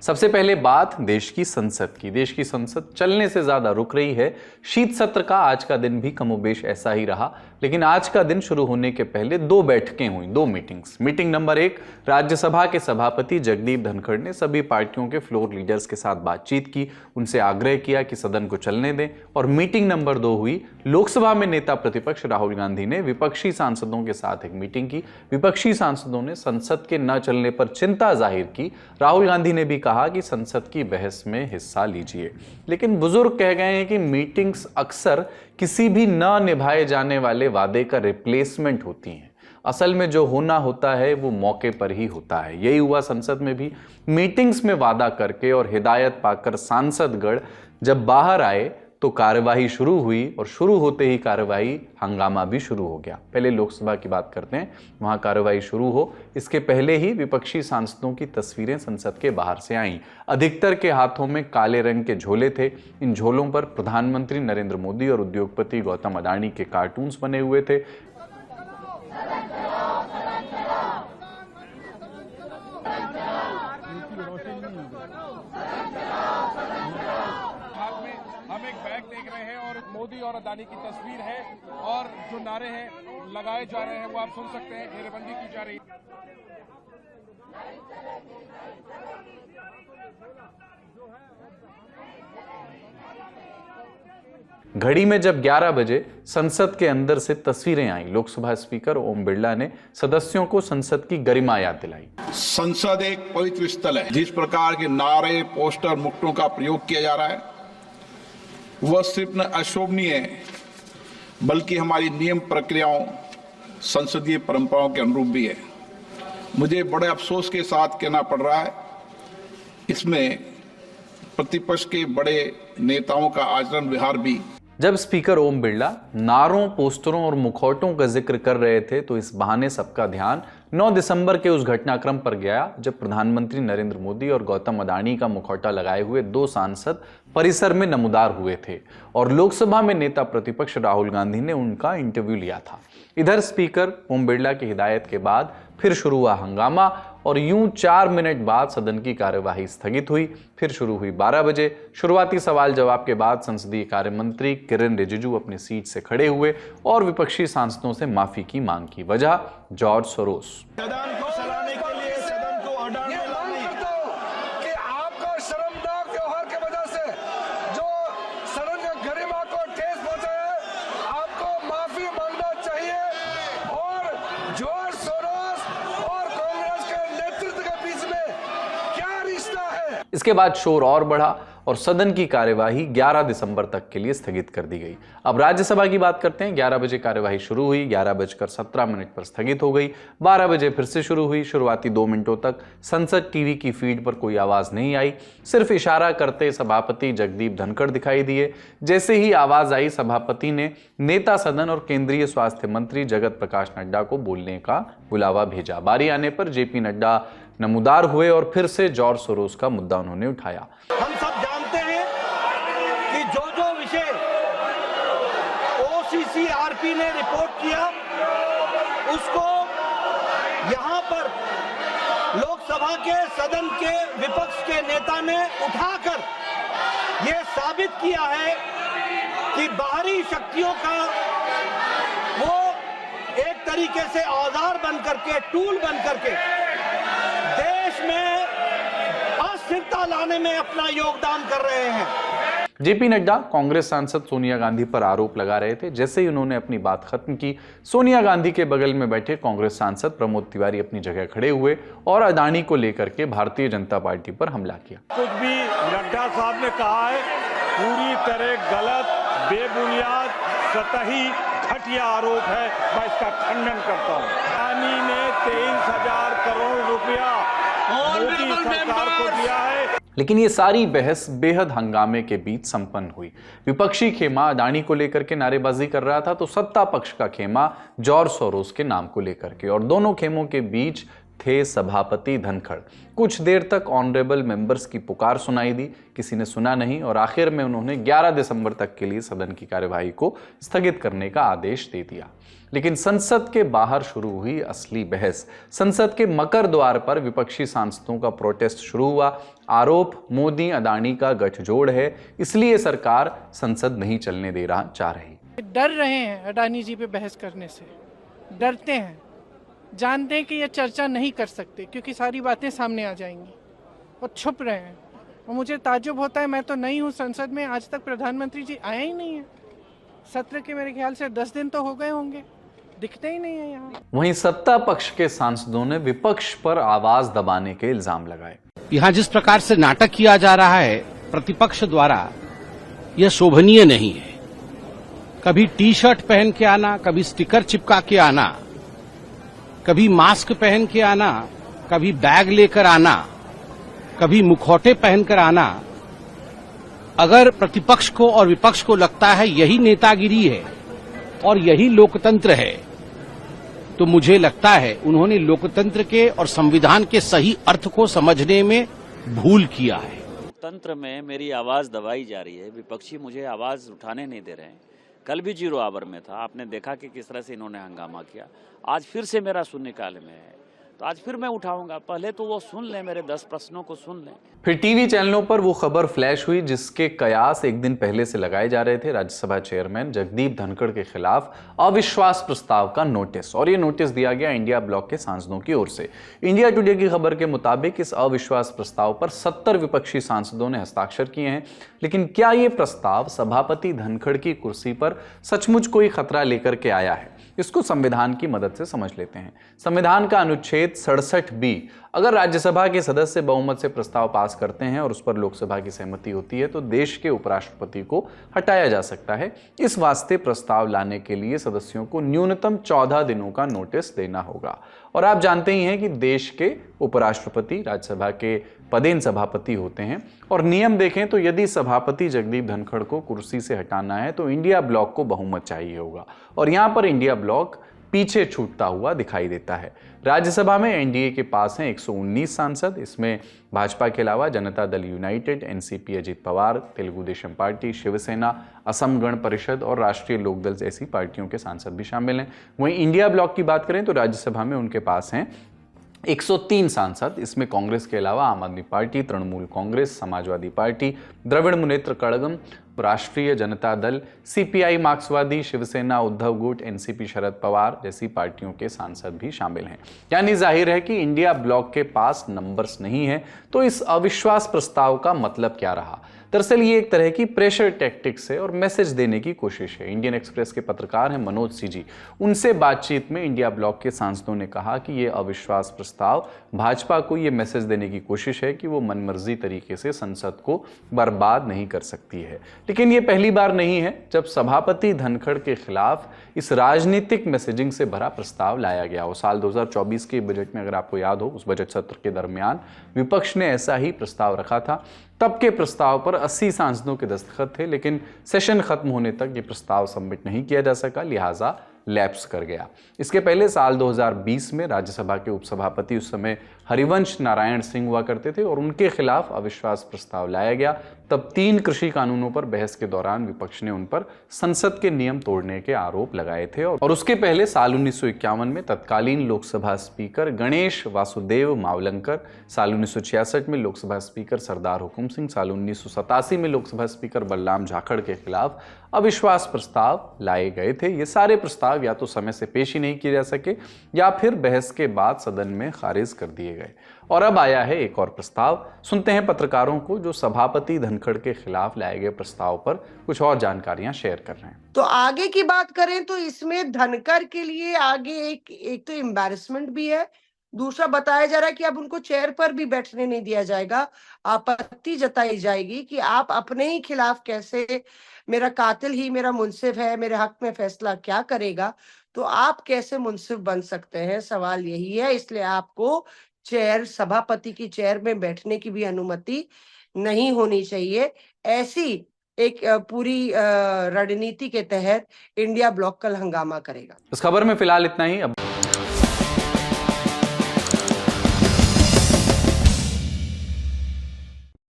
सबसे पहले बात देश की संसद की। देश की संसद चलने से ज्यादा रुक रही है। शीत सत्र का आज का दिन भी कमोबेश ऐसा ही रहा, लेकिन आज का दिन शुरू होने के पहले दो बैठकें हुई, दो मीटिंग्स। मीटिंग नंबर 1, राज्यसभा के सभापति जगदीप धनखड़ ने सभी पार्टियों के फ्लोर लीडर्स के साथ बातचीत की, उनसे आग्रह किया कि सदन को चलने दें। और मीटिंग नंबर 2 हुई, लोकसभा में नेता प्रतिपक्ष राहुल गांधी ने विपक्षी सांसदों के साथ एक मीटिंग की। विपक्षी सांसदों ने संसद के न चलने पर चिंता जाहिर की। राहुल गांधी ने भी कहा कि संसद की बहस में हिस्सा लीजिए, लेकिन बुजुर्ग कह गए हैं कि मीटिंग्स अक्सर किसी भी न निभाए जाने वाले वादे का रिप्लेसमेंट होती हैं। असल में जो होना होता है वो मौके पर ही होता है। यही हुआ संसद में भी। मीटिंग्स में वादा करके और हिदायत पाकर सांसदगण जब बाहर आए तो कार्यवाही शुरू हुई, और शुरू होते ही कार्यवाही हंगामा भी शुरू हो गया। पहले लोकसभा की बात करते हैं, वहां कार्यवाही शुरू हो इसके पहले ही विपक्षी सांसदों की तस्वीरें संसद के बाहर से आईं। अधिकतर के हाथों में काले रंग के झोले थे। इन झोलों पर प्रधानमंत्री नरेंद्र मोदी और उद्योगपति गौतम अडानी के कार्टून्स बने हुए थे। हम एक बैग देख रहे हैं और मोदी और अडानी की तस्वीर है, और जो नारे हैं लगाए जा रहे हैं वो आप सुन सकते हैं। घेरेबंदी की जा रही है। घड़ी में जब 11 बजे संसद के अंदर से तस्वीरें आई, लोकसभा स्पीकर ओम बिरला ने सदस्यों को संसद की गरिमा याद दिलाई। संसद एक पवित्र स्थल है। जिस प्रकार के नारे, पोस्टर, मुक्तों का प्रयोग किया जा रहा है वह सिर्फ न अशोभनीय है, बल्कि हमारी नियम प्रक्रियाओं, संसदीय परंपराओं के अनुरूप भी है। मुझे बड़े अफसोस के साथ कहना पड़ रहा है, इसमें प्रतिपक्ष के बड़े नेताओं का आचरण व्यवहार भी। जब स्पीकर ओम बिरला नारों, पोस्टरों और मुखौटों का जिक्र कर रहे थे तो इस बहाने सबका ध्यान 9 दिसंबर के उस घटनाक्रम पर गया जब प्रधानमंत्री नरेंद्र मोदी और गौतम अडानी का मुखौटा लगाए हुए 2 सांसद परिसर में नमूदार हुए थे, और लोकसभा में नेता प्रतिपक्ष राहुल गांधी ने उनका इंटरव्यू लिया था। इधर स्पीकर ओम बिरला की हिदायत के बाद फिर शुरू हुआ हंगामा, और यूं 4 मिनट बाद सदन की कार्यवाही स्थगित हुई। फिर शुरू हुई 12 बजे। शुरुआती सवाल जवाब के बाद संसदीय कार्य मंत्री किरेन रिजिजू अपनी सीट से खड़े हुए और विपक्षी सांसदों से माफी की मांग की। वजह जॉर्ज सोरोस। सदन को चलाने के लिए सदन को ऑर्डर में लाने कि आपका शर्मनाक व्यवहार की वजह से जो सदन की गरिमा को ठेस पहुंचा है, आपको माफी मांगना चाहिए। और जॉर्ज सोरोस और कांग्रेस के नेतृत्व के बीच में क्या रिश्ता है? इसके बाद शोर और बढ़ा और सदन की कार्यवाही 11 दिसंबर तक के लिए स्थगित कर दी गई। अब राज्यसभा की बात करते हैं। 11 बजे कार्यवाही शुरू हुई, 11:17 पर स्थगित हो गई। 12 बजे फिर से शुरू हुई। शुरुआती 2 मिनटों तक संसद टीवी की फीड पर कोई आवाज नहीं आई, सिर्फ इशारा करते सभापति जगदीप धनखड़ दिखाई दिए। जैसे ही आवाज आई, सभापति ने नेता सदन और केंद्रीय स्वास्थ्य मंत्री जगत प्रकाश नड्डा को बोलने का बुलावा भेजा। बारी आने पर जेपी नड्डा नमूदार हुए और फिर से जॉर्ज सोरोस का मुद्दा उन्होंने उठाया। हम सब जानते हैं कि जो विषय OCCRP ने रिपोर्ट किया उसको यहाँ पर लोकसभा के सदन के विपक्ष के नेता ने उठाकर ये साबित किया है कि बाहरी शक्तियों का वो एक तरीके से औजार बन करके, टूल बन करके देश में अस्थिरता लाने में अपना योगदान कर रहे हैं। जेपी नड्डा कांग्रेस सांसद सोनिया गांधी पर आरोप लगा रहे थे। जैसे ही उन्होंने अपनी बात खत्म की, सोनिया गांधी के बगल में बैठे कांग्रेस सांसद प्रमोद तिवारी अपनी जगह खड़े हुए और अडानी को लेकर के भारतीय जनता पार्टी पर हमला किया। कुछ भी नड्डा साहब ने कहा है पूरी तरह गलत, बेबुनियाद, सतही, घटिया आरोप है। मैं इसका खंडन करता हूँ। अडानी ने 23,000 करोड़ रुपया मोदी सरकार को दिया है। लेकिन ये सारी बहस बेहद हंगामे के बीच संपन्न हुई। विपक्षी खेमा अडानी को लेकर के नारेबाजी कर रहा था, तो सत्ता पक्ष का खेमा जॉर्ज सोरोस के नाम को लेकर के, और दोनों खेमों के बीच थे सभापति धनखड़। कुछ देर तक ऑनरेबल मेंबर्स की पुकार सुनाई दी, किसी ने सुना नहीं और आखिर में उन्होंने 11 दिसंबर तक के लिए सदन की कार्यवाही को स्थगित करने का आदेश दे दिया। लेकिन संसद के बाहर शुरू हुई असली बहस। संसद के मकर द्वार पर विपक्षी सांसदों का प्रोटेस्ट शुरू हुआ। आरोप मोदी अदानी का गठजोड़ है, इसलिए सरकार संसद नहीं चलने दे रहा चाह रही। डर रहे हैं अडानी जी पे बहस करने से, डरते हैं, जानते हैं कि ये चर्चा नहीं कर सकते क्योंकि सारी बातें सामने आ जाएंगी और छुप रहे हैं। और मुझे ताज्जुब होता है, मैं तो नहीं हूँ संसद में, आज तक प्रधानमंत्री जी आया ही नहीं है। सत्र के मेरे ख्याल से 10 दिन तो हो गए होंगे, दिखते ही नहीं है यहाँ। वहीं सत्ता पक्ष के सांसदों ने विपक्ष पर आवाज दबाने के इल्जाम लगाए। यहाँ जिस प्रकार से नाटक किया जा रहा है प्रतिपक्ष द्वारा, यह शोभनीय नहीं है। कभी टी शर्ट पहन के आना, कभी स्टिकर चिपका के आना, कभी मास्क पहन के आना, कभी बैग लेकर आना, कभी मुखौटे पहनकर आना। अगर प्रतिपक्ष को और विपक्ष को लगता है यही नेतागिरी है और यही लोकतंत्र है, तो मुझे लगता है उन्होंने लोकतंत्र के और संविधान के सही अर्थ को समझने में भूल किया है। लोकतंत्र में मेरी आवाज दबाई जा रही है, विपक्षी मुझे आवाज उठाने नहीं दे रहे हैं। कल भी 0 आवर में था, आपने देखा कि किस तरह से इन्होंने हंगामा किया। आज फिर से मेरा शून्यकाल में है, तो आज फिर मैं उठाऊंगा। पहले तो वो सुन लें, मेरे 10 प्रश्नों को सुन लें। फिर टीवी चैनलों पर वो खबर फ्लैश हुई जिसके कयास एक दिन पहले से लगाए जा रहे थे। राज्यसभा चेयरमैन जगदीप धनखड़ के खिलाफ अविश्वास प्रस्ताव का नोटिस, और ये नोटिस दिया गया इंडिया ब्लॉक के सांसदों की ओर से। इंडिया टुडे की खबर के मुताबिक इस अविश्वास प्रस्ताव पर 70 विपक्षी सांसदों ने हस्ताक्षर किए हैं। लेकिन क्या ये प्रस्ताव सभापति धनखड़ की कुर्सी पर सचमुच कोई खतरा लेकर के आया है? इसको संविधान की मदद से समझ लेते हैं। संविधान का अनुच्छेद 67B, अगर राज्यसभा के सदस्य बहुमत से प्रस्ताव पास करते हैं और उस पर लोकसभा की सहमति होती है तो देश के उपराष्ट्रपति को हटाया जा सकता है। इस वास्ते प्रस्ताव लाने के लिए सदस्यों को न्यूनतम 14 दिनों का नोटिस देना होगा। और आप जानते ही हैं कि देश के उपराष्ट्रपति राज्यसभा के पदेन सभापति होते हैं। और नियम देखें तो यदि सभापति जगदीप धनखड़ को कुर्सी से हटाना है तो इंडिया ब्लॉक को बहुमत चाहिए होगा, और यहां पर इंडिया ब्लॉक पीछे छूटता हुआ दिखाई देता है। राज्यसभा में एनडीए के पास हैं 119 सांसद। इसमें भाजपा के अलावा Janata Dal United, NCP Ajit Pawar, Telugu Desam party, Shiv Sena, Asom Gana Parishad और राष्ट्रीय लोकदल जैसी पार्टियों के सांसद भी शामिल हैं। वहीं इंडिया ब्लॉक की बात करें तो राज्यसभा में उनके पास हैं 103 सांसद। इसमें कांग्रेस के अलावा आम आदमी पार्टी, तृणमूल कांग्रेस, समाजवादी पार्टी, द्रविड़ मुनेत्र कड़गम, राष्ट्रीय जनता दल, सीपीआई मार्क्सवादी, शिवसेना, उद्धव गुट, एनसीपी शरद पवार जैसी पार्टियों के सांसद भी शामिल हैं। यानी जाहिर है कि इंडिया ब्लॉक के पास नंबर्स नहीं है। तो इस अविश्वास प्रस्ताव का मतलब क्या रहा? दरअसल ये एक तरह की प्रेशर टैक्टिक्स है और मैसेज देने की कोशिश है। इंडियन एक्सप्रेस के पत्रकार हैं मनोज सी जी। उनसे बातचीत में इंडिया ब्लॉक के सांसदों ने कहा कि ये अविश्वास प्रस्ताव भाजपा को ये मैसेज देने की कोशिश है कि वो मनमर्जी तरीके से संसद को बर्बाद नहीं कर सकती है। लेकिन ये पहली बार नहीं है जब सभापति धनखड़ के खिलाफ इस राजनीतिक मैसेजिंग से भरा प्रस्ताव लाया गया हो। साल 2024 के बजट में अगर आपको याद हो, उस बजट सत्र के दरमियान विपक्ष ने ऐसा ही प्रस्ताव रखा था। तब के प्रस्ताव पर 80 सांसदों के दस्तखत थे, लेकिन सेशन खत्म होने तक ये प्रस्ताव सबमिट नहीं किया जा सका, लिहाजा लैप्स कर गया। इसके पहले साल 2020 में राज्यसभा के उपसभापति उस समय हरिवंश नारायण सिंह हुआ करते थे और उनके खिलाफ अविश्वास प्रस्ताव लाया गया। तब 3 कृषि कानूनों पर बहस के दौरान विपक्ष ने उन पर संसद के नियम तोड़ने के आरोप लगाए थे। और उसके पहले साल 1951 में तत्कालीन लोकसभा स्पीकर गणेश वासुदेव मावलंकर, साल 1966 में लोकसभा स्पीकर सरदार हुकुम सिंह, साल 1987 में लोकसभा स्पीकर बलराम झाखड़ के खिलाफ अविश्वास प्रस्ताव लाए गए थे। ये सारे प्रस्ताव या तो समय से पेश ही नहीं किए जा सके या फिर बहस के बाद सदन में खारिज कर दिए गए। और अब आया है एक और प्रस्ताव। सुनते हैं पत्रकारों को जो सभापति धनखड़ के खिलाफ लाए गए प्रस्ताव पर कुछ और जानकारियां शेयर कर रहे हैं। तो आगे की बात करें तो इसमें धनखड़ के लिए आगे एक तो एम्बैरेसमेंट भी है, दूसरा बताया जा रहा है कि अब उनको चेयर पर भी बैठने नहीं दिया जाएगा। आपत्ति जताई जाएगी कि आप अपने ही खिलाफ कैसे, मेरा कातिल ही मेरा मुंसिफ है, मेरे हक में फैसला क्या करेगा, तो आप कैसे मुंसिफ बन सकते हैं, सवाल यही है। इसलिए आपको चेयर, सभापति की चेयर में बैठने की भी अनुमति नहीं होनी चाहिए। ऐसी एक पूरी रणनीति के तहत इंडिया ब्लॉक कल हंगामा करेगा। इस खबर में फिलहाल इतना ही। अब